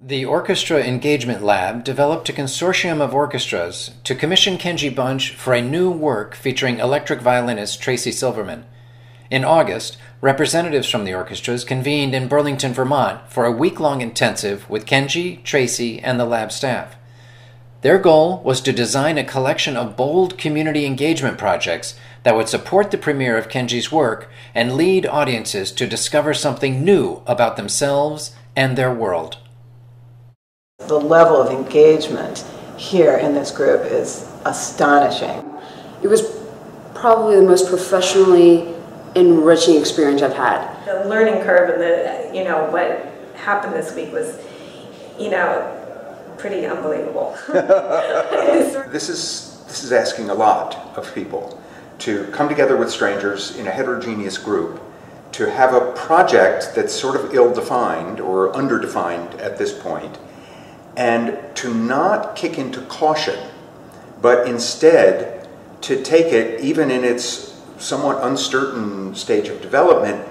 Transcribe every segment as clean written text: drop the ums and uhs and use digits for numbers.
The Orchestra Engagement Lab developed a consortium of orchestras to commission Kenji Bunch for a new work featuring electric violinist Tracy Silverman. In August, representatives from the orchestras convened in Burlington, Vermont for a week-long intensive with Kenji, Tracy, and the lab staff. Their goal was to design a collection of bold community engagement projects that would support the premiere of Kenji's work and lead audiences to discover something new about themselves and their world. The level of engagement here in this group is astonishing. It was probably the most professionally enriching experience I've had. The learning curve and what happened this week was, pretty unbelievable. This is asking a lot of people to come together with strangers in a heterogeneous group to have a project that's sort of ill-defined or underdefined at this point, and to not kick into caution, but instead to take it, even in its somewhat uncertain stage of development,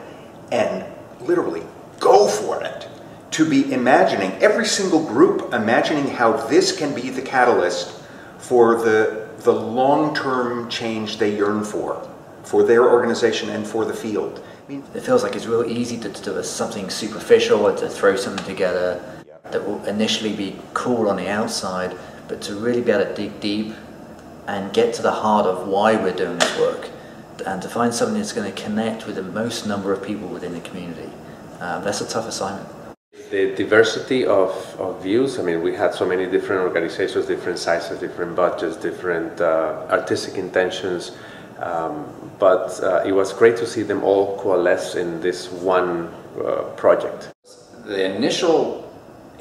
and literally go for it. To be imagining, every single group imagining how this can be the catalyst for the long-term change they yearn for their organization and for the field. It feels like it's real easy to do something superficial or to throw something together that will initially be cool on the outside, but to really be able to dig deep and get to the heart of why we're doing this work, and to find something that's going to connect with the most number of people within the community. That's a tough assignment. The diversity of views, we had so many different organizations, different sizes, different budgets, different artistic intentions, but it was great to see them all coalesce in this one project. The initial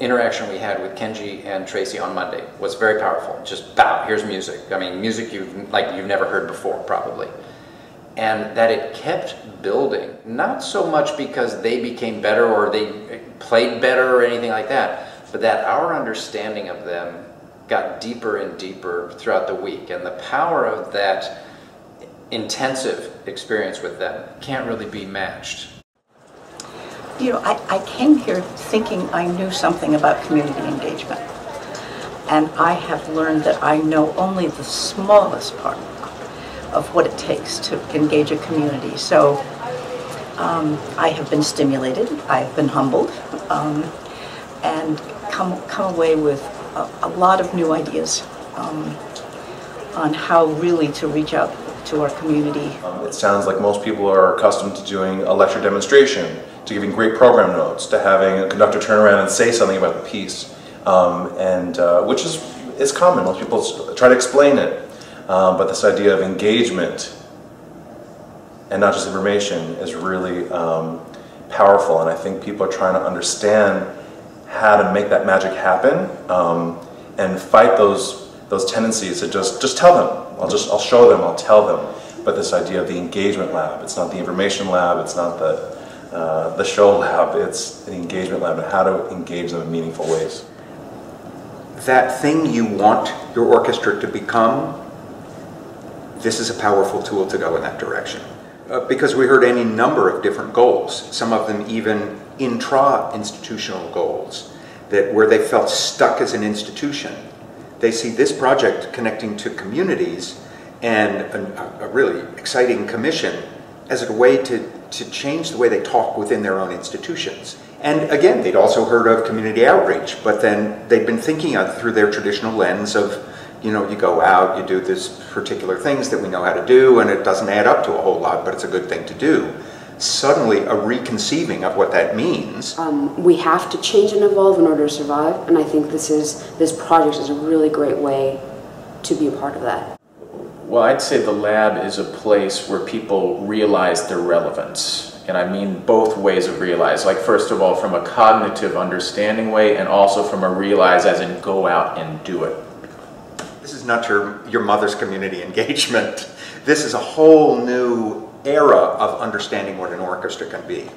interaction we had with Kenji and Tracy on Monday was very powerful. Just bow, here's music. Music you've never heard before, probably. And that it kept building, not so much because they became better or they played better or anything like that, but that our understanding of them got deeper and deeper throughout the week. And the power of that intensive experience with them can't really be matched. I came here thinking I knew something about community engagement, and I have learned that I know only the smallest part of what it takes to engage a community. So I have been stimulated, I've been humbled, and come away with a lot of new ideas on how really to reach out to our community. It sounds like most people are accustomed to doing a lecture demonstration, to giving great program notes, to having a conductor turn around and say something about the piece, which is common. Most people try to explain it, but this idea of engagement and not just information is really powerful, and I think people are trying to understand how to make that magic happen and fight those tendencies to just tell them. I'll show them, I'll tell them. But this idea of the engagement lab, it's not the information lab, it's not the show lab, it's the engagement lab, and how to engage them in meaningful ways. That thing you want your orchestra to become, this is a powerful tool to go in that direction. Because we heard any number of different goals, some of them even intra-institutional goals, where they felt stuck as an institution. They see this project connecting to communities and a really exciting commission as a way to change the way they talk within their own institutions. And again, they'd also heard of community outreach, but then they'd been thinking of through their traditional lens of, you go out, you do this particular things that we know how to do, and it doesn't add up to a whole lot, but it's a good thing to do. Suddenly, a reconceiving of what that means. We have to change and evolve in order to survive, and I think this project is a really great way to be a part of that. Well, I'd say the lab is a place where people realize their relevance. And I mean both ways of realize. Like, first of all, from a cognitive understanding way, and also from a realize as in go out and do it. This is not your mother's community engagement. This is a whole new era of understanding what an orchestra can be.